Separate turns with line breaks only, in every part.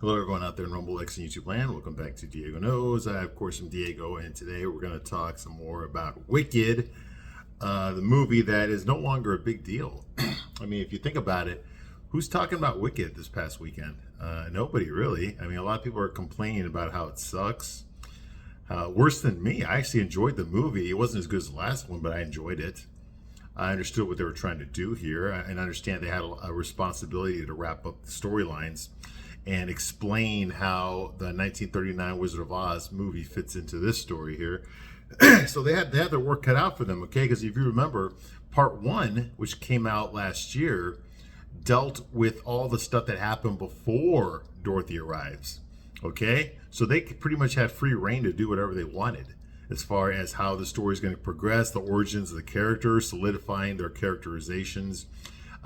Hello, everyone out there in Rumble X and YouTube land. Welcome back to Diego Knows. I, of course, am Diego, and today we're going to talk some more about Wicked, the movie that is no longer a big deal. I mean, if you think about it, who's talking about Wicked this past weekend? Nobody, really. I mean, a lot of people are complaining about how it sucks. Worse than me. I actually enjoyed the movie. It wasn't as good as the last one, but I enjoyed it. I understood what they were trying to do here, and understand they had a responsibility to wrap up the storylines and explain how the 1939 Wizard of Oz movie fits into this story here. So they had their work cut out for them, okay? Because if you remember, part one, which came out last year, dealt with all the stuff that happened before Dorothy arrives, okay? So they pretty much had free reign to do whatever they wanted as far as how the story is going to progress, the origins of the characters, solidifying their characterizations,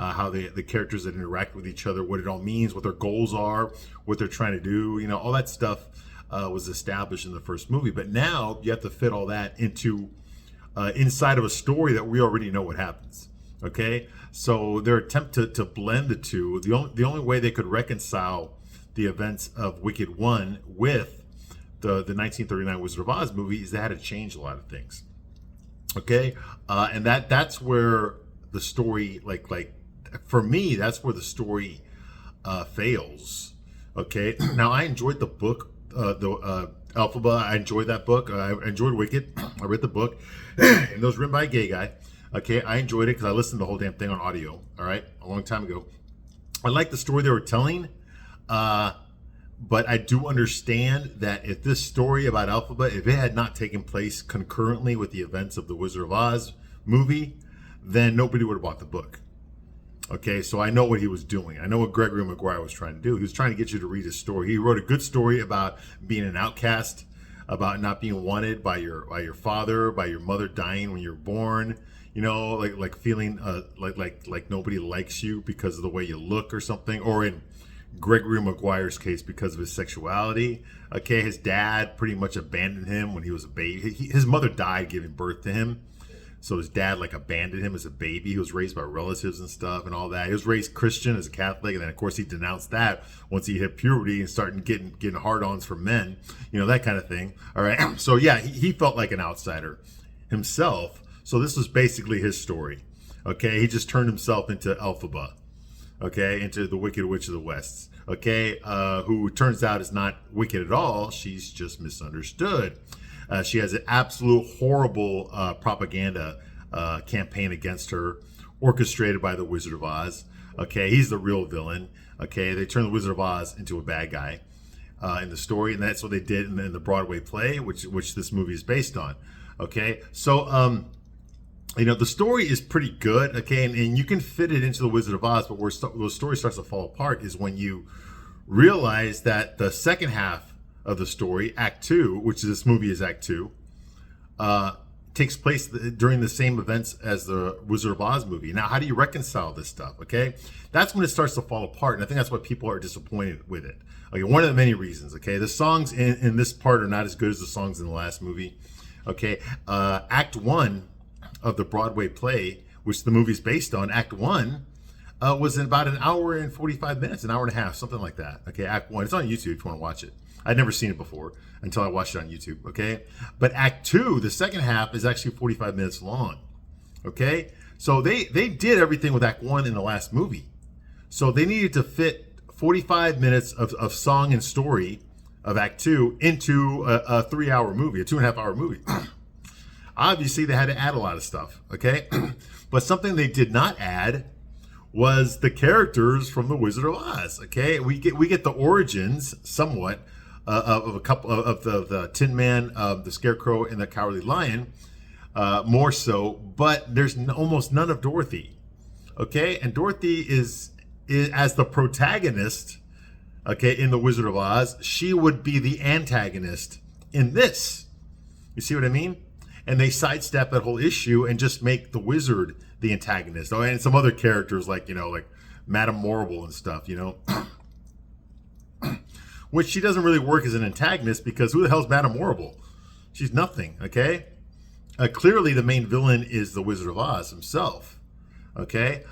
how the characters that interact with each other, what it all means, what their goals are, what they're trying to do, all that stuff was established in the first movie. But now you have to fit all that into inside of a story that we already know what happens. Okay, so their attempt to blend the two, the only way they could reconcile the events of Wicked 1 with the 1939 Wizard of Oz movie is they had to change a lot of things. Okay, and that's where the story, like for me, that's where the story fails. Okay, now I enjoyed the book, the Alphaba. I enjoyed that book. I enjoyed Wicked. I read the book, and it was written by a gay guy. Okay, I enjoyed it because I listened to the whole damn thing on audio. All right, a long time ago. I liked the story they were telling, but I do understand that if this story about Alphaba, if it had not taken place concurrently with the events of the Wizard of Oz movie, then nobody would have bought the book. Okay, so I know what he was doing. I know what Gregory Maguire was trying to do. He was trying to get you to read his story. He wrote a good story about being an outcast, about not being wanted by your father, by your mother dying when you're born. Like feeling like nobody likes you because of the way you look or something. Or in Gregory Maguire's case, because of his sexuality. Okay, his dad pretty much abandoned him when he was a baby. His mother died giving birth to him. So his dad abandoned him as a baby. He was raised by relatives and stuff and all that. He was raised Christian as a Catholic, and then of course he denounced that once he hit puberty and started getting hard-ons from men, that kind of thing. All right. So yeah, he felt like an outsider himself. So this was basically his story. Okay, he just turned himself into Elphaba. Okay, into the Wicked Witch of the West. Okay, who turns out is not wicked at all. She's just misunderstood. She has an absolute horrible propaganda campaign against her, orchestrated by the Wizard of Oz. Okay, he's the real villain. Okay, they turn the Wizard of Oz into a bad guy in the story, and that's what they did in the Broadway play, which this movie is based on. Okay, so the story is pretty good. Okay, and you can fit it into the Wizard of Oz, but where the story starts to fall apart is when you realize that the second half of the story, Act 2, which this movie is Act 2, takes place during the same events as the Wizard of Oz movie. Now, how do you reconcile this stuff? Okay, that's when it starts to fall apart, and I think that's why people are disappointed with it. Okay, one of the many reasons. Okay, the songs in this part are not as good as the songs in the last movie. Okay, Act 1 of the Broadway play, which the movie's based on, Act 1, was in about an hour and 45 minutes, an hour and a half, something like that. Okay, Act 1. It's on YouTube if you want to watch it. I'd never seen it before until I watched it on YouTube, okay? But Act 2, the second half, is actually 45 minutes long, okay? So they did everything with Act 1 in the last movie. So they needed to fit 45 minutes of song and story of Act 2 into a 3-hour movie, a 2.5-hour movie. Obviously, they had to add a lot of stuff, okay? But something they did not add was the characters from the Wizard of Oz, okay? We get the origins, somewhat, of a couple of the Tin Man, the Scarecrow, and the Cowardly Lion, more so, but there's almost none of Dorothy, okay? And Dorothy is as the protagonist, okay, in the Wizard of Oz, she would be the antagonist in this. You see what I mean? And they sidestep that whole issue and just make the wizard the antagonist. Oh, and some other characters like Madame Morrible and stuff, which she doesn't really work as an antagonist because who the hell's Madame Morrible? She's nothing, okay? Clearly the main villain is the Wizard of Oz himself, okay?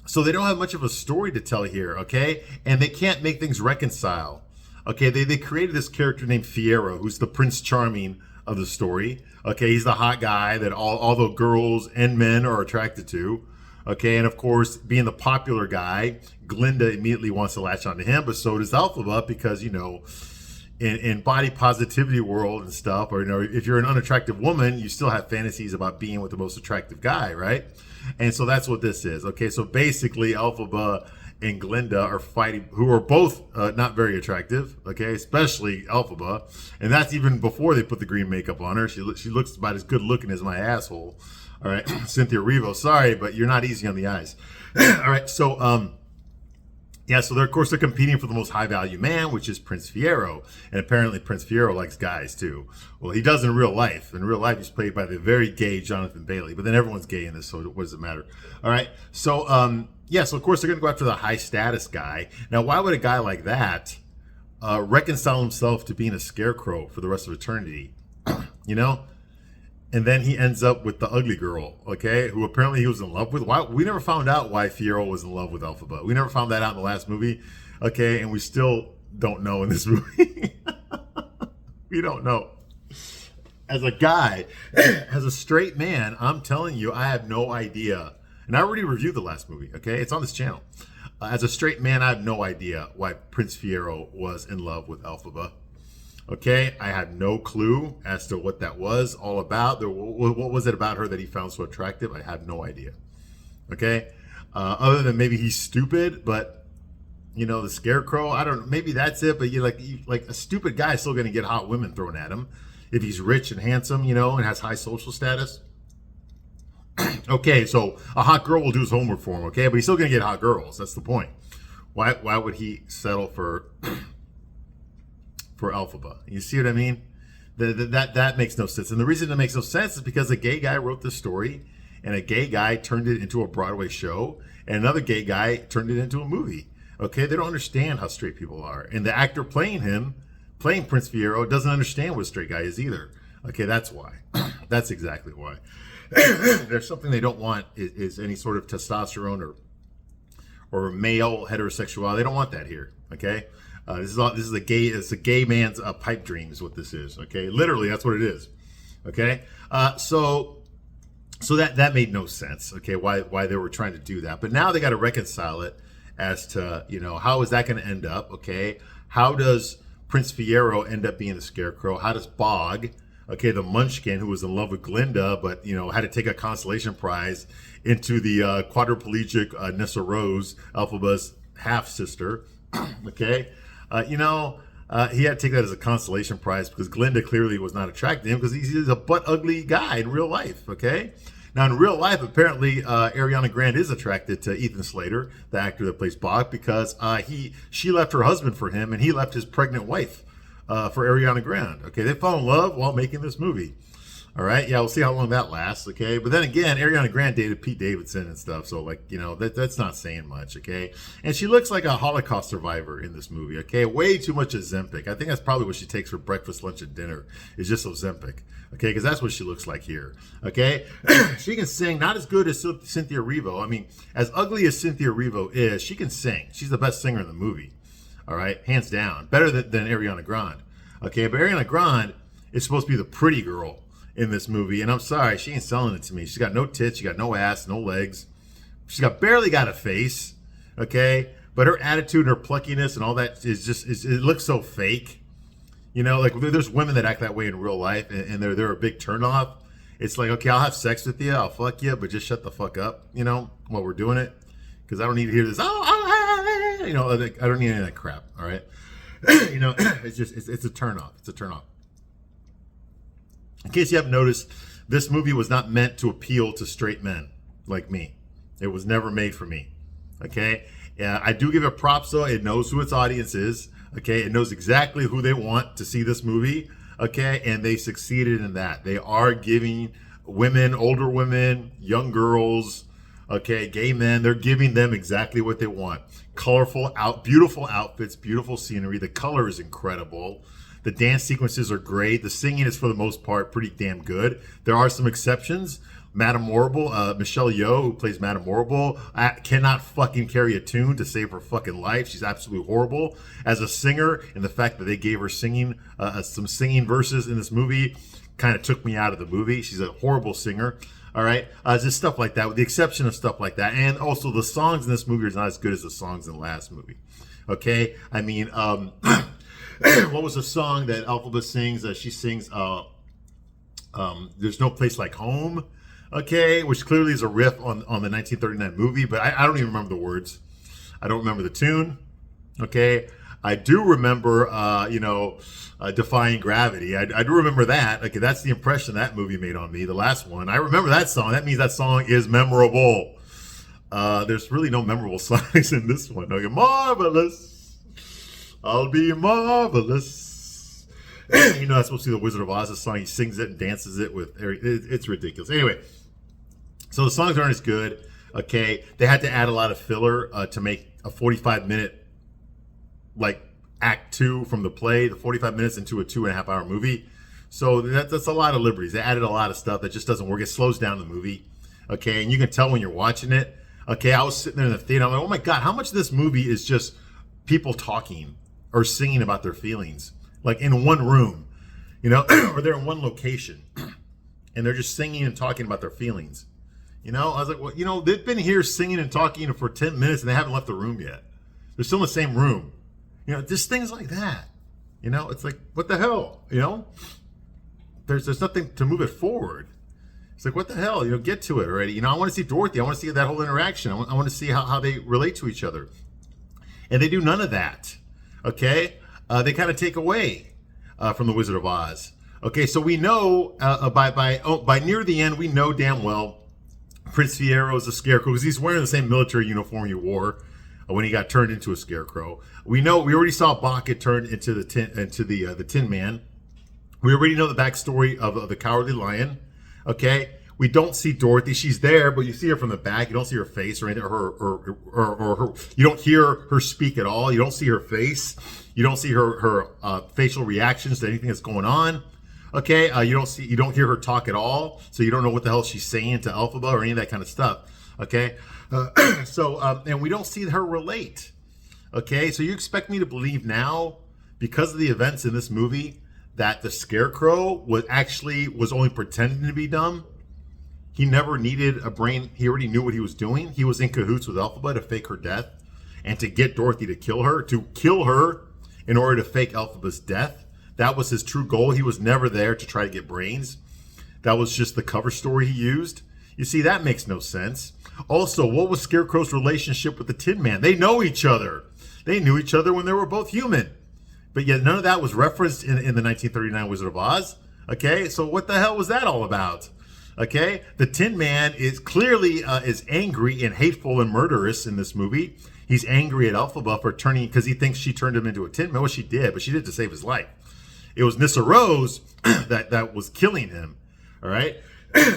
So they don't have much of a story to tell here, okay? And they can't make things reconcile. Okay, they created this character named Fiyero, who's the Prince Charming of the story. Okay, he's the hot guy that all the girls and men are attracted to. Okay, and of course, being the popular guy, Glinda immediately wants to latch onto him, but so does Elphaba because, in body positivity world and stuff, or if you're an unattractive woman, you still have fantasies about being with the most attractive guy, right? And so that's what this is. Okay, so basically, Elphaba and Glinda are fighting, who are both not very attractive. Okay, especially Elphaba, and that's even before they put the green makeup on her. She looks about as good looking as my asshole. All right, Cynthia Erivo. Sorry, but you're not easy on the eyes. All right, so so of course they're competing for the most high value man, which is Prince Fiyero, and apparently Prince Fiyero likes guys too. Well, he does in real life. In real life, he's played by the very gay Jonathan Bailey, but then everyone's gay in this, so what does it matter? All right, so so of course they're going to go after the high status guy. Now, why would a guy like that reconcile himself to being a scarecrow for the rest of eternity? And then he ends up with the ugly girl, okay, who apparently he was in love with. Why? We never found out why Fiyero was in love with Elphaba. We never found that out in the last movie, okay, and we still don't know in this movie. We don't know. As a guy, as a straight man, I'm telling you, I have no idea. And I already reviewed the last movie, okay? It's on this channel. As a straight man, I have no idea why Prince Fiyero was in love with Elphaba. Okay, I had no clue as to what that was all about. What was it about her that he found so attractive? I had no idea. Okay, other than maybe he's stupid, but the scarecrow. I don't know. Maybe that's it. But like a stupid guy is still going to get hot women thrown at him if he's rich and handsome, and has high social status. Okay, so a hot girl will do his homework for him. Okay, but he's still going to get hot girls. That's the point. Why would he settle for Elphaba? You see what I mean? That makes no sense. And the reason it makes no sense is because a gay guy wrote this story, and a gay guy turned it into a Broadway show, and another gay guy turned it into a movie. Okay, they don't understand how straight people are, and the actor playing Prince Fiyero, doesn't understand what a straight guy is either. Okay, that's why. That's exactly why. There's something they don't want is any sort of testosterone or male heterosexuality. They don't want that here. Okay. This is a gay man's pipe dream is what this is. Okay, literally that's what it is. Okay, so that made no sense. Okay, why they were trying to do that, but now they got to reconcile it as to how is that going to end up? Okay, how does Prince Fiyero end up being the scarecrow? How does Bog, okay, the Munchkin who was in love with Glinda, but had to take a consolation prize into the quadriplegic Nessa Rose, Elphaba's half sister, okay. He had to take that as a consolation prize because Glinda clearly was not attracted to him because he's a butt ugly guy in real life. Okay. Now in real life, apparently Ariana Grande is attracted to Ethan Slater, the actor that plays Bog, because she left her husband for him and he left his pregnant wife for Ariana Grande. Okay. They fell in love while making this movie. All right. Yeah, we'll see how long that lasts. Okay. But then again, Ariana Grande dated Pete Davidson and stuff. So, that's not saying much. Okay. And she looks like a Holocaust survivor in this movie. Okay. Way too much Ozempic. I think that's probably what she takes for breakfast, lunch, and dinner is just Ozempic. Okay. Because that's what she looks like here. Okay. She can sing, not as good as Cynthia Erivo. I mean, as ugly as Cynthia Erivo is, she can sing. She's the best singer in the movie. All right. Hands down. Better than Ariana Grande. Okay. But Ariana Grande is supposed to be the pretty girl in this movie, and I'm sorry, she ain't selling it to me. She's got no tits, she got no ass, no legs, she's barely got a face, okay, but her attitude and her pluckiness and all that it looks so fake. There's women that act that way in real life, and they're a big turnoff. It's like, okay, I'll have sex with you, I'll fuck you, but just shut the fuck up, while we're doing it, because I don't need to hear this, I don't need any of that crap. All right. It's a turnoff. It's a turnoff. In case you haven't noticed, this movie was not meant to appeal to straight men like me. It was never made for me. Okay? I do give it props, though. It knows who its audience is. Okay? It knows exactly who they want to see this movie. Okay? And they succeeded in that. They are giving women, older women, young girls, okay, gay men, they're giving them exactly what they want. Colorful, beautiful outfits, beautiful scenery. The color is incredible. The dance sequences are great. The singing is, for the most part, pretty damn good. There are some exceptions, Madame Morrible, Michelle Yeoh, who plays Madame Morrible, cannot fucking carry a tune to save her fucking life. She's absolutely horrible as a singer, and the fact that they gave her singing, some singing verses in this movie, kind of took me out of the movie. She's a horrible singer. All right, just stuff like that, with the exception of stuff like that, and also the songs in this movie are not as good as the songs in the last movie. Okay, I mean, what was the song that Elphaba sings? She sings, "There's No Place Like Home." Okay, which clearly is a riff on the 1939 movie, but I don't even remember the words. I don't remember the tune. Okay, I do remember, Defying Gravity. I do remember that. Okay, that's the impression that movie made on me, the last one. I remember that song. That means that song is memorable. There's really no memorable songs in this one. Okay, marvelous. I'll be marvelous. That's supposed to be the Wizard of Oz song. He sings it and dances it with. It's ridiculous. Anyway, so the songs aren't as good. Okay, they had to add a lot of filler to make a 45-minute, like, act 2 from the play, the 45 minutes into a 2.5-hour movie. So that's a lot of liberties. They added a lot of stuff that just doesn't work. It slows down the movie. Okay, and you can tell when you're watching it. Okay, I was sitting there in the theater. I'm like, oh my God, how much of this movie is just people talking or singing about their feelings? Like in one room, or they're in one location and they're just singing and talking about their feelings. I was like, well, they've been here singing and talking for 10 minutes and they haven't left the room yet. They're still in the same room. Just things like that. It's like, what the hell? There's nothing to move it forward. It's like, what the hell? Get to it already. I want to see Dorothy. I want to see that whole interaction. I want to see how they relate to each other. And they do none of that. Okay? They kind of take away from the Wizard of Oz. Okay, so we know by near the end, we know damn well Prince Fiero is a scarecrow because he's wearing the same military uniform he wore when he got turned into a scarecrow. We already saw Bach get turned into the Tin Man. We already know the backstory of the Cowardly Lion. Okay, we don't see Dorothy. She's there, but you see her from the back. You don't see her face or anything, or her. You don't hear her speak at all. You don't see her face. You don't see her facial reactions to anything that's going on. Okay, you don't hear her talk at all, so you don't know what the hell she's saying to Elphaba or any of that kind of stuff. Okay, and we don't see her relate. Okay, so you expect me to believe now, because of the events in this movie, that the Scarecrow was only pretending to be dumb? He never needed a brain. He already knew what he was doing. He was in cahoots with Elphaba to fake her death and to get Dorothy to kill her in order to fake Elphaba's death. That was his true goal. He was never there to try to get brains. That was just the cover story he used. You see, that makes no sense. Also, what was Scarecrow's relationship with the Tin Man? They know each other. They knew each other when they were both human. But yet none of that was referenced in the 1939 Wizard of Oz. Okay, so what the hell was that all about? Okay, the Tin Man is clearly is angry and hateful and murderous in this movie. He's angry at Elphaba for because he thinks she turned him into a Tin Man. Well, she did, but she did to save his life. It was Nyssa Rose that was killing him. All right,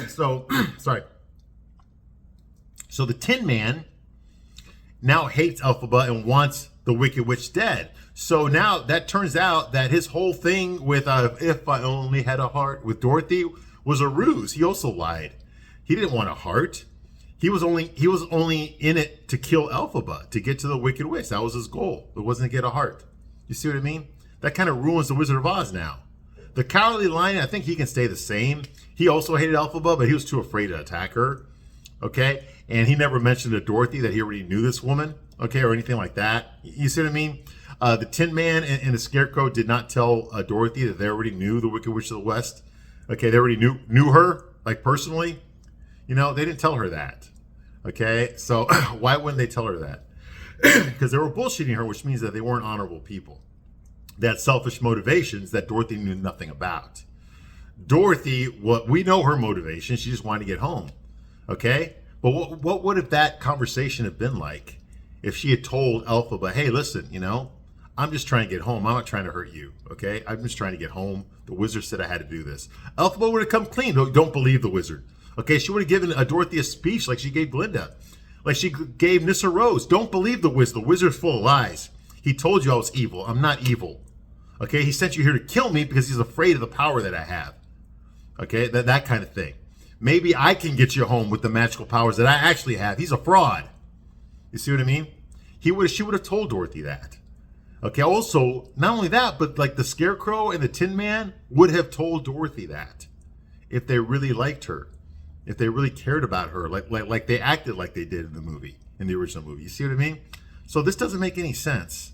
so sorry. So the Tin Man now hates Elphaba and wants the Wicked Witch dead. So now that turns out that his whole thing with "If I Only Had a Heart" with Dorothy was a ruse. He also lied. He didn't want a heart. He was only in it to kill Elphaba, to get to the Wicked Witch. That was his goal. It wasn't to get a heart. You see what I mean? That kind of ruins the Wizard of Oz now. The Cowardly Lion, I think he can stay the same. He also hated Elphaba, but he was too afraid to attack her. Okay? And he never mentioned to Dorothy that he already knew this woman, okay, or anything like that. You see what I mean? The Tin Man and the Scarecrow did not tell Dorothy that they already knew the Wicked Witch of the West. Okay, they already knew her, like, personally. They didn't tell her that. Okay, so why wouldn't they tell her that? Because they were bullshitting her, which means that they weren't honorable people. They had selfish motivations that Dorothy knew nothing about. Dorothy, we know her motivation. She just wanted to get home. Okay? But what would have that conversation have been like if she had told Elphaba, hey, listen, I'm just trying to get home. I'm not trying to hurt you, okay? I'm just trying to get home. The wizard said I had to do this. Elphaba would have come clean. Don't believe the wizard. Okay, she would have given Dorothy a speech like she gave Glinda. Like she gave Nyssa Rose. Don't believe the wizard. The wizard's full of lies. He told you I was evil. I'm not evil. Okay, he sent you here to kill me because he's afraid of the power that I have. Okay, that kind of thing. maybe I can get you home with the magical powers that I actually have. He's a fraud. You see what I mean? She would have told Dorothy that. Okay, also, not only that, but like the Scarecrow and the Tin Man would have told Dorothy that if they really liked her, if they really cared about her, like they acted like they did in the movie, in the original movie. You see what I mean? So this doesn't make any sense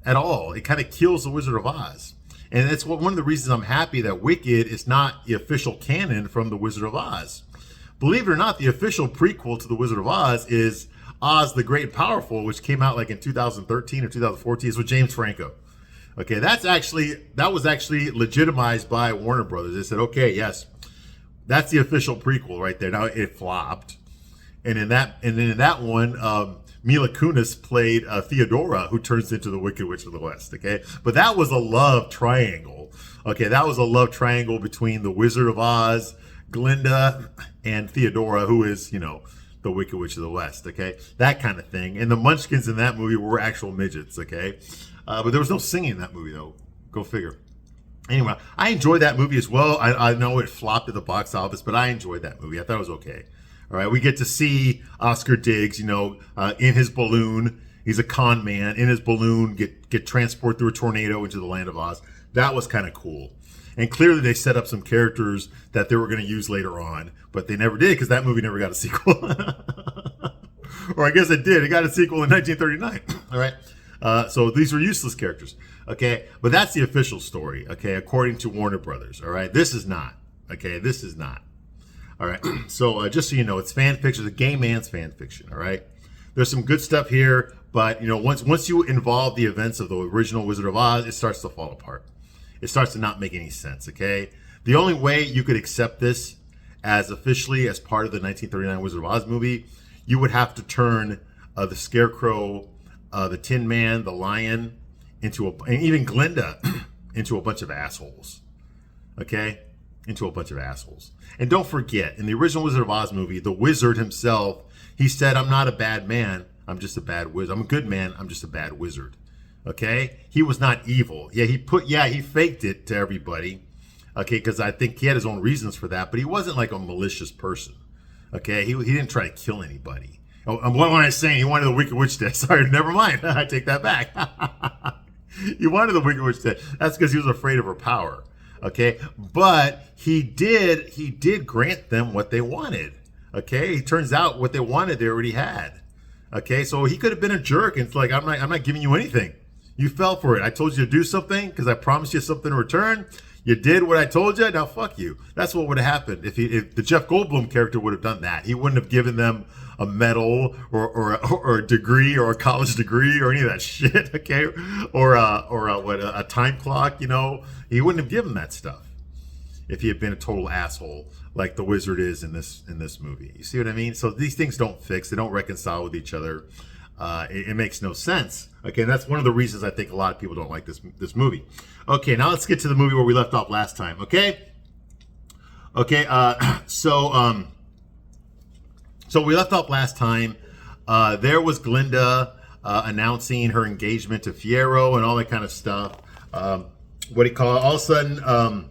at all. It kind of kills the Wizard of Oz. And that's one of the reasons I'm happy that Wicked is not the official canon from the Wizard of Oz. Believe it or not, the official prequel to the Wizard of Oz is Oz the Great and Powerful, which came out like in 2013 or 2014. It's with James Franco. Okay, that was actually legitimized by Warner Brothers. They said, okay, yes, that's the official prequel right there. Now it flopped, and in that one, Mila Kunis played Theodora, who turns into the Wicked Witch of the West. Okay, but that was a love triangle. Okay, that was a love triangle between the Wizard of Oz, Glinda, and Theodora, who is, the Wicked Witch of the West, okay? That kind of thing. And the Munchkins in that movie were actual midgets, okay? But there was no singing in that movie, though. Go figure. Anyway, I enjoyed that movie as well. I know it flopped at the box office, but I enjoyed that movie. I thought it was okay. All right, we get to see Oscar Diggs, in his balloon. He's a con man. In his balloon, get transported through a tornado into the land of Oz. That was kind of cool. And clearly they set up some characters that they were going to use later on, but they never did because that movie never got a sequel. Or I guess it did. It got a sequel in 1939. All right. So these were useless characters. Okay. But that's the official story. Okay. According to Warner Brothers. All right. This is not. Okay. This is not. All right. So just so you know, it's fan fiction. It's a gay man's fan fiction. All right. There's some good stuff here, but once you involve the events of the original Wizard of Oz, it starts to fall apart. It starts to not make any sense, okay? The only way you could accept this as officially as part of the 1939 Wizard of Oz movie, you would have to turn the Scarecrow, the Tin Man, the Lion, and even Glinda into a bunch of assholes, okay? Into a bunch of assholes. And don't forget, in the original Wizard of Oz movie, the wizard himself, he said, I'm not a bad man, I'm just a bad wizard. I'm a good man, I'm just a bad wizard. Okay, he was not evil. He faked it to everybody. Okay, because I think he had his own reasons for that, but he wasn't like a malicious person. Okay, he didn't try to kill anybody. Oh, what am I saying? He wanted the Wicked Witch dead. Sorry, never mind. I take that back. He wanted the Wicked Witch dead. That's because he was afraid of her power. Okay, but he did grant them what they wanted. Okay, it turns out what they wanted they already had. Okay, so he could have been a jerk and it's like, I'm not giving you anything. You fell for it. I told you to do something because I promised you something in return. You did what I told you. Now fuck you. That's what would have happened if the Jeff Goldblum character would have done that. He wouldn't have given them a medal or a degree or a college degree or any of that shit. Okay, or a time clock. He wouldn't have given that stuff if he had been a total asshole like the wizard is in this movie. You see what I mean? So these things don't fix. They don't reconcile with each other. It makes no sense. Okay, and that's one of the reasons I think a lot of people don't like this movie. Okay, now let's get to the movie where we left off last time. Okay, so we left off last time. There was Glinda announcing her engagement to Fiyero and all that kind of stuff. All of a sudden,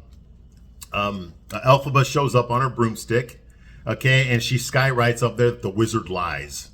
Elphaba shows up on her broomstick. Okay, and she skywrites up there, "The wizard lies."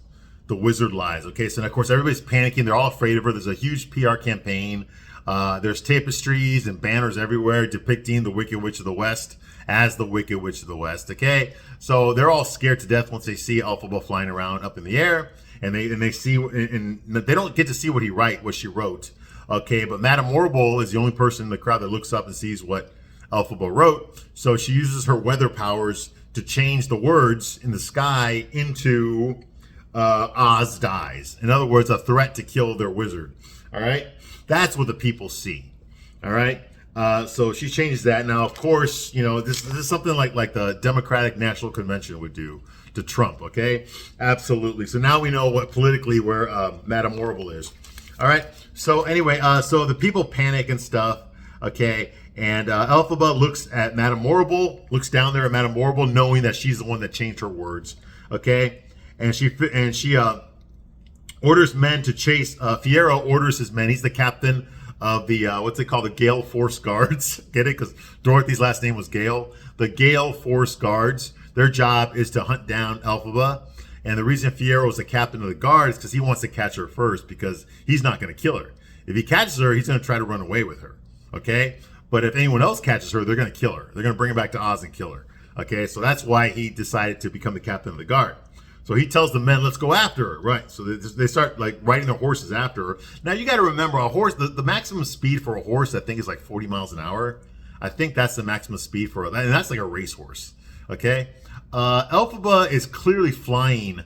The wizard lies. Okay, so of course everybody's panicking. They're all afraid of her. There's a huge PR campaign. There's tapestries and banners everywhere depicting the Wicked Witch of the West as the Wicked Witch of the West. Okay, so they're all scared to death once they see Elphaba flying around up in the air, and they see, and they don't get to see what she wrote. Okay, but Madame Horrible is the only person in the crowd that looks up and sees what Elphaba wrote. So she uses her weather powers to change the words in the sky into Oz dies. In other words, a threat to kill their wizard. All right, that's what the people see. All right, so she changes that. Now, of course, this is something like the Democratic National Convention would do to Trump. Okay, absolutely. So now we know what politically where Madame Horrible is. All right. So anyway, so the people panic and stuff. Okay. And Elphaba looks at Madame Horrible, looks down there at Madame Horrible, knowing that she's the one that changed her words. Okay. And she orders men to chase. Fiyero orders his men. He's the captain of the what's it called, the Gale Force Guards. Get it? Because Dorothy's last name was Gale. The Gale Force Guards. their job is to hunt down Elphaba. And the reason Fiyero is the captain of the guard is because he wants to catch her first, because he's not going to kill her. If he catches her, he's going to try to run away with her. Okay? But if anyone else catches her, they're going to kill her. They're going to bring her back to Oz and kill her. Okay? So that's why he decided to become the captain of the guard. So he tells the men, let's go after her. Right. So they start like riding their horses after her. Now you got to remember, a horse, the maximum speed for a horse, I think, is like 40 miles an hour. I think that's the maximum speed for, and that's like a racehorse. Okay. Elphaba is clearly flying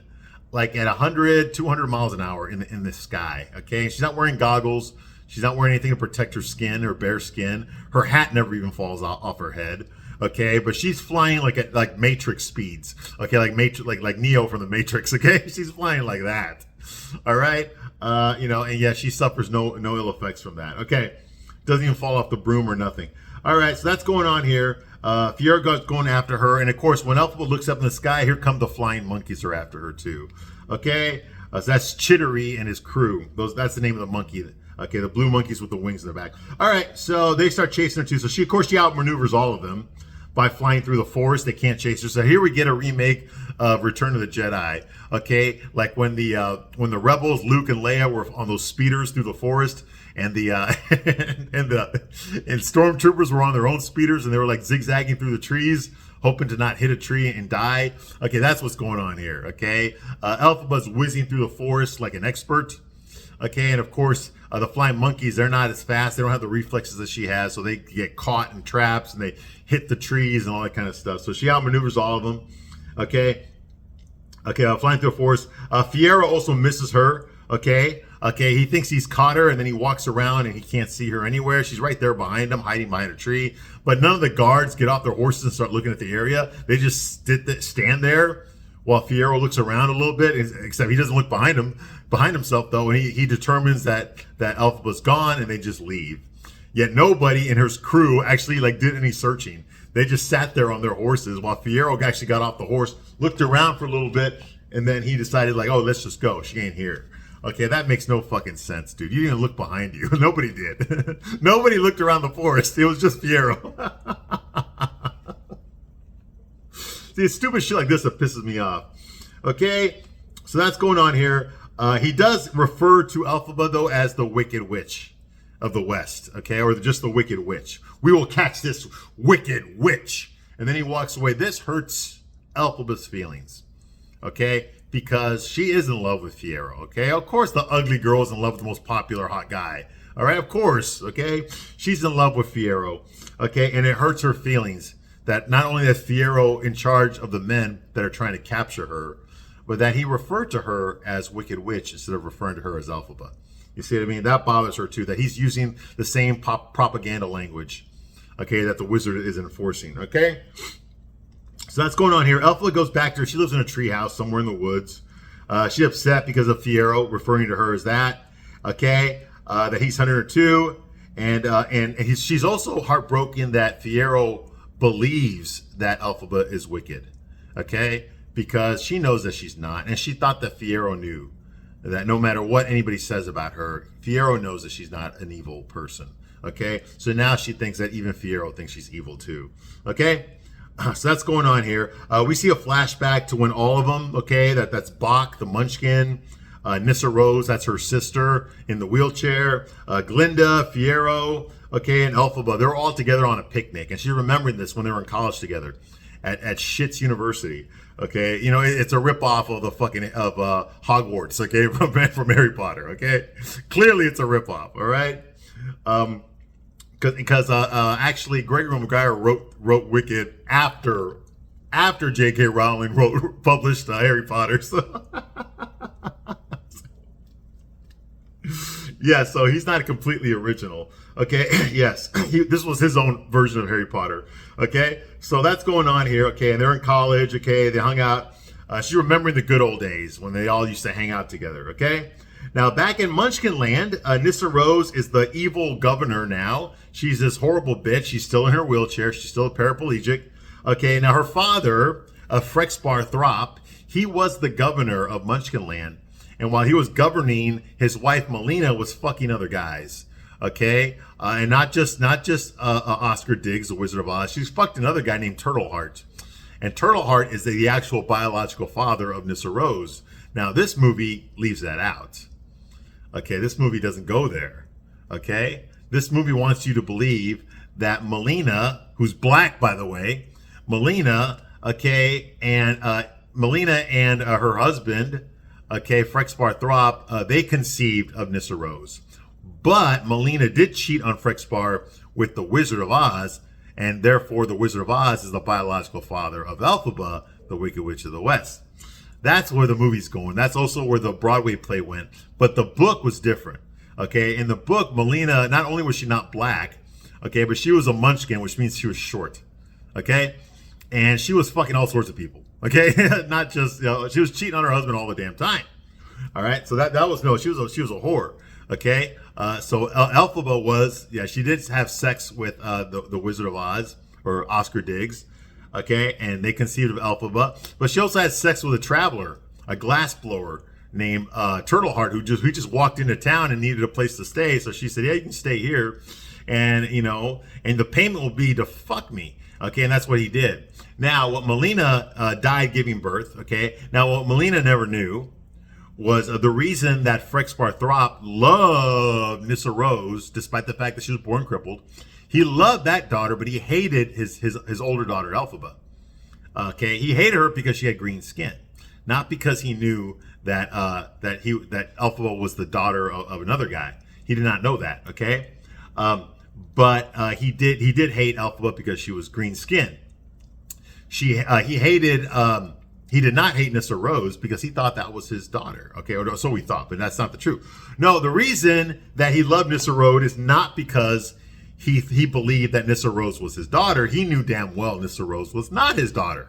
like at 100, 200 miles an hour in the sky. Okay. She's not wearing goggles. She's not wearing anything to protect her skin, her bare skin. Her hat never even falls off her head. Okay, but she's flying like at like Matrix speeds. Okay, like Neo from the Matrix. Okay, she's flying like that. All right, and yeah, she suffers no ill effects from that. Okay, doesn't even fall off the broom or nothing. All right, so that's going on here. Fiyero going after her, and of course, when Elphaba looks up in the sky, here come the flying monkeys are after her too. Okay, so that's Chidori and his crew. That's the name of the monkey. Okay, the blue monkeys with the wings in the back. All right, so they start chasing her too. So she outmaneuvers all of them by flying through the forest. They can't chase her. So here we get a remake of Return of the Jedi. Okay, like when the rebels, Luke and Leia, were on those speeders through the forest, and the and stormtroopers were on their own speeders, and they were like zigzagging through the trees, hoping to not hit a tree and die. Okay, that's what's going on here. Okay, Elphaba's whizzing through the forest like an expert. Okay, and of course, the flying monkeys, they're not as fast. They don't have the reflexes that she has, so they get caught in traps, and they hit the trees and all that kind of stuff. So she outmaneuvers all of them. Okay, flying through the forest. Fiyero also misses her. Okay, he thinks he's caught her, and then he walks around, and he can't see her anywhere. She's right there behind him, hiding behind a tree. But none of the guards get off their horses and start looking at the area. They just stand there while Fiyero looks around a little bit, except he doesn't look behind himself though, and he determines that Elphaba's gone, and they just leave. Yet nobody in his crew actually like did any searching. They just sat there on their horses while Fiyero actually got off the horse, looked around for a little bit, and then he decided like, oh, let's just go. She ain't here. Okay, that makes no fucking sense, dude. You didn't look behind you. Nobody did. Nobody looked around the forest. It was just Fiyero. See, stupid shit like this that pisses me off. Okay, so that's going on here. He does refer to Elphaba, though, as the Wicked Witch of the West, okay, or just the Wicked Witch. We will catch this Wicked Witch. And then he walks away. This hurts Elphaba's feelings, okay, because she is in love with Fiyero, okay? Of course, the ugly girl is in love with the most popular hot guy, all right? Of course, okay? She's in love with Fiyero, okay? And it hurts her feelings that not only is Fiyero in charge of the men that are trying to capture her, but that he referred to her as Wicked Witch instead of referring to her as Elphaba. You see what I mean? That bothers her too, that he's using the same propaganda language, okay, that the wizard is enforcing, okay? So that's going on here. Elphaba goes back to her. She lives in a treehouse somewhere in the woods. She's upset because of Fiyero referring to her as that, okay, that he's hunting her too. And she's also heartbroken that Fiyero believes that Elphaba is wicked, okay? Because she knows that she's not, and she thought that Fiyero knew that no matter what anybody says about her, Fiyero knows that she's not an evil person, okay? So now she thinks that even Fiyero thinks she's evil too, okay? So that's going on here. We see a flashback to when all of them, okay, that's Bach, the Munchkin, Nyssa Rose, that's her sister in the wheelchair, Glinda, Fiyero, okay, and Elphaba, they're all together on a picnic, and she's remembering this when they were in college together at Shit's University. Okay, you know, it's a ripoff of the Hogwarts, okay, from Harry Potter, okay? Clearly it's a ripoff, all right? Because actually Gregory Maguire wrote Wicked after J.K. Rowling published Harry Potter, so... Yeah, so he's not completely original. Okay, yes, this was his own version of Harry Potter. Okay, so that's going on here. Okay, and they're in college. Okay, they hung out. She's remembering the good old days when they all used to hang out together. Okay, now back in Munchkin Land, Nyssa Rose is the evil governor now. She's this horrible bitch. She's still in her wheelchair. She's still paraplegic. Okay, now her father, Frexbar Throp, he was the governor of Munchkin Land. And while he was governing, his wife Melina was fucking other guys, okay? And not just Oscar Diggs, the Wizard of Oz. She's fucked another guy named Turtleheart. And Turtleheart is the actual biological father of Nyssa Rose. Now, this movie leaves that out. Okay, this movie doesn't go there. Okay, this movie wants you to believe that Melina, who's black, by the way, Melina, okay, and Melina and her husband, okay, Frexbar Throp, they conceived of Nyssa Rose. But Melina did cheat on Frexbar with the Wizard of Oz, and therefore the Wizard of Oz is the biological father of Elphaba, the Wicked Witch of the West. That's where the movie's going. That's also where the Broadway play went. But the book was different. Okay, in the book, Melina, not only was she not black, okay, but she was a munchkin, which means she was short. Okay, and she was fucking all sorts of people. Okay, not just, you know, she was cheating on her husband all the damn time. All right, so that was no, she was a whore. Okay, so Elphaba was, yeah, she did have sex with the Wizard of Oz, or Oscar Diggs. Okay, and they conceived of Elphaba, but she also had sex with a traveler, a glassblower named Turtleheart, who just walked into town and needed a place to stay. So she said, "Yeah, you can stay here, and you know, and the payment will be to fuck me." Okay, and that's what he did. Now, what Melina died giving birth. Okay, now what Melina never knew was the reason that Frexbar Throp loved Nyssa Rose, despite the fact that she was born crippled. He loved that daughter, but he hated his older daughter, Elphaba. Okay, he hated her because she had green skin, not because he knew that Elphaba was the daughter of another guy. He did not know that. Okay, but he did hate Elphaba because she was green skinned. He did not hate Nyssa Rose because he thought that was his daughter. Okay, or so we thought, but that's not the truth. No, the reason that he loved Nyssa Rose is not because he believed that Nyssa Rose was his daughter. He knew damn well Nyssa Rose was not his daughter.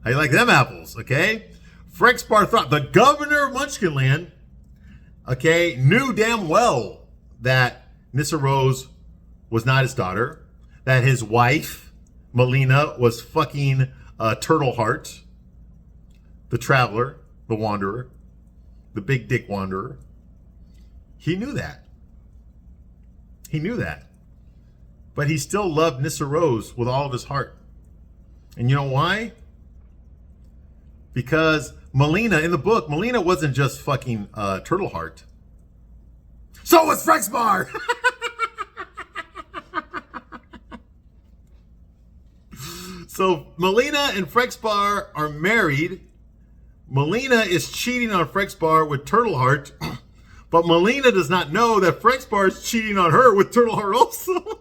How you like them apples, okay? Frexbar Throp, the governor of Munchkinland, okay, knew damn well that Nyssa Rose was not his daughter, that his wife, Melina, was fucking Turtleheart, the traveler, the wanderer, the big dick wanderer. He knew that. He knew that. But he still loved Nyssa Rose with all of his heart. And you know why? Because Melina, in the book, Melina wasn't just fucking Turtleheart. So was Frexbar! So Melina and Frexbar are married. Melina is cheating on Frexbar with Turtleheart. But Melina does not know that Frexbar is cheating on her with Turtleheart also.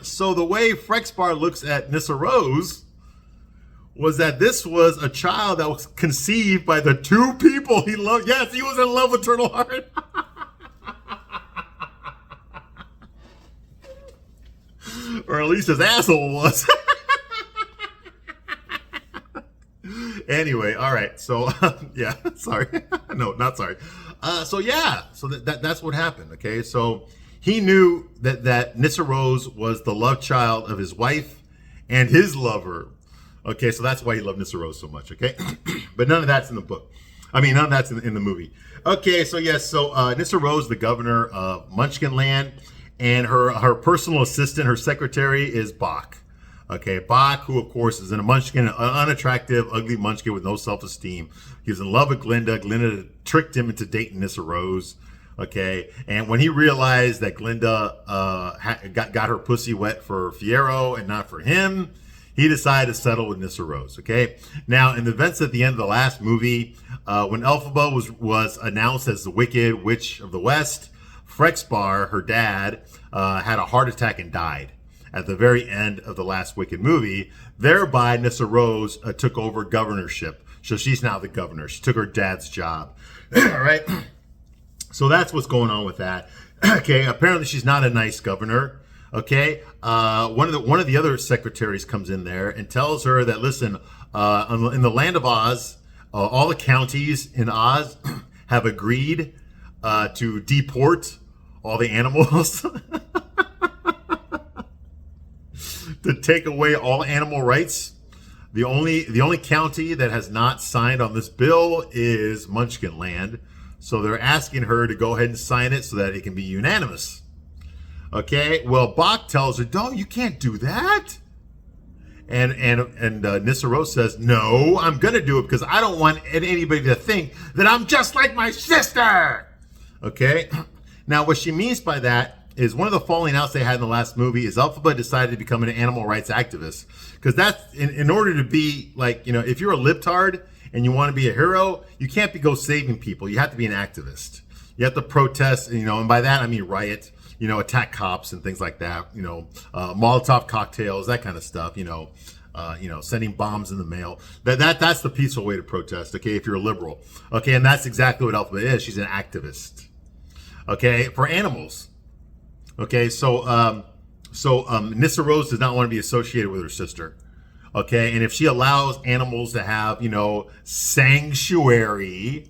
So the way Frexbar looks at Nyssa Rose was that this was a child that was conceived by the two people he loved. Yes, he was in love with Turtleheart. Or at least his asshole was. Anyway, all right. So, yeah, sorry. No, not sorry. So that's what happened. Okay. So he knew that Nyssa Rose was the love child of his wife and his lover. Okay. So that's why he loved Nyssa Rose so much. Okay. But none of that's in the book. I mean, none of that's in the movie. Okay. So yes. So, Nyssa Rose, the governor of Munchkinland, and her personal assistant, her secretary is Bach. Okay, Bach, who of course is in a munchkin, an unattractive, ugly munchkin with no self-esteem. He was in love with Glinda. Glinda tricked him into dating Nyssa Rose. Okay, and when he realized that Glinda got her pussy wet for Fiyero and not for him, he decided to settle with Nyssa Rose. Okay, now in the events at the end of the last movie, when Elphaba was announced as the Wicked Witch of the West, Frexbar, her dad, had a heart attack and died at the very end of the last Wicked movie. Thereby, Nyssa Rose took over governorship. So she's now the governor. She took her dad's job. All right. So that's what's going on with that. Okay. Apparently, she's not a nice governor. Okay. One of the other secretaries comes in there and tells her that, listen, in the land of Oz, all the counties in Oz have agreed to deport all the animals. To take away all animal rights. The only county that has not signed on this bill is Munchkinland. So they're asking her to go ahead and sign it so that it can be unanimous. Okay, well, Bach tells her, "No, you can't do that." And Nyssa Rose says, "No, I'm gonna do it because I don't want anybody to think that I'm just like my sister." Okay, now what she means by that is one of the falling outs they had in the last movie is Elphaba decided to become an animal rights activist, because that's in order to be like, you know, if you're a libtard and you want to be a hero, you can't go saving people. You have to be an activist. You have to protest, you know, and by that I mean riot. You know, attack cops and things like that. You know, Molotov cocktails, that kind of stuff. You know, sending bombs in the mail. That's the peaceful way to protest. Okay, if you're a liberal. Okay, and that's exactly what Elphaba is. She's an activist. Okay, for animals. Okay, so Nyssa Rose does not want to be associated with her sister. Okay, and if she allows animals to have, you know, sanctuary,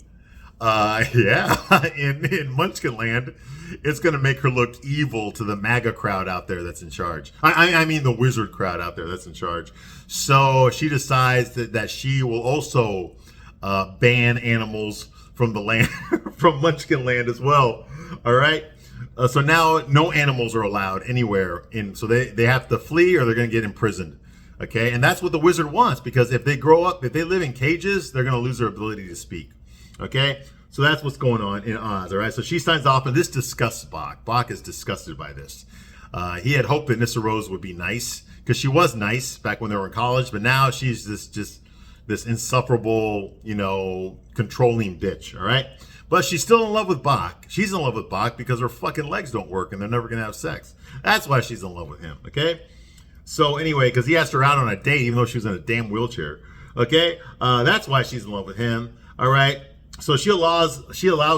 in Munchkinland, it's going to make her look evil to the MAGA crowd out there that's in charge. I mean the wizard crowd out there that's in charge. So she decides that she will also ban animals from the land, from Munchkinland as well. All right. So now no animals are allowed anywhere. So they have to flee or they're going to get imprisoned. Okay. And that's what the wizard wants, because if they grow up, if they live in cages, they're going to lose their ability to speak. Okay. So that's what's going on in Oz, all right? So she signs off, and this disgusts Bach. Bach is disgusted by this. He had hoped that Nyssa Rose would be nice, because she was nice back when they were in college, but now she's this insufferable, you know, controlling bitch, all right? But she's still in love with Bach. She's in love with Bach because her fucking legs don't work, and they're never going to have sex. That's why she's in love with him, okay? So anyway, because he asked her out on a date, even though she was in a damn wheelchair, okay? That's why she's in love with him, all right? So she allows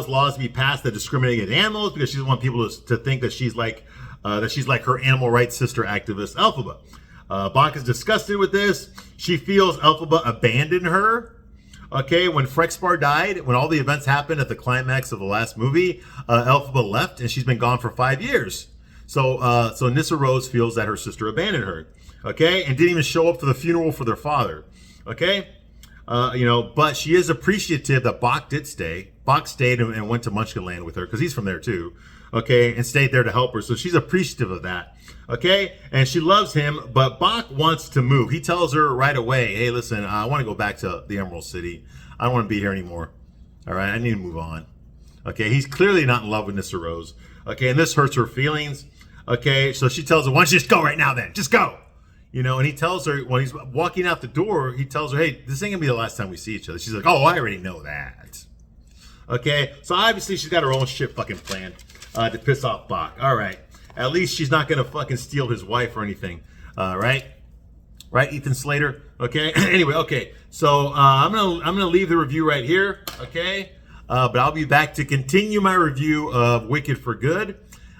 laws to be passed that discriminate against animals because she doesn't want people to think that she's like her animal rights sister activist Elphaba. Bach is disgusted with this. She feels Elphaba abandoned her. Okay, when Frexpar died, when all the events happened at the climax of the last movie, Elphaba left and she's been gone for 5 years. So Nyssa Rose feels that her sister abandoned her. Okay, and didn't even show up for the funeral for their father. Okay. But she is appreciative that Bach did stay. Bach stayed and went to Munchkinland with her because he's from there too. Okay, and stayed there to help her. So she's appreciative of that. Okay, and she loves him, but Bach wants to move. He tells her right away, "Hey, listen, I want to go back to the Emerald City. I don't want to be here anymore. All right, I need to move on." Okay, he's clearly not in love with Nyssa Rose. Okay, and this hurts her feelings. Okay, so she tells him, "Why don't you just go right now then? Just go." You know, and he tells her, when he's walking out the door, he tells her, "Hey, this ain't gonna be the last time we see each other." She's like, "Oh, I already know that." Okay, so obviously she's got her own shit fucking plan to piss off Bach. All right, at least she's not gonna fucking steal his wife or anything, right? Right, Ethan Slater. Okay. Anyway, okay. So I'm gonna leave the review right here. Okay, but I'll be back to continue my review of Wicked for Good.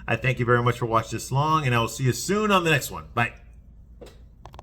I thank you very much for watching this long, and I will see you soon on the next one. Bye.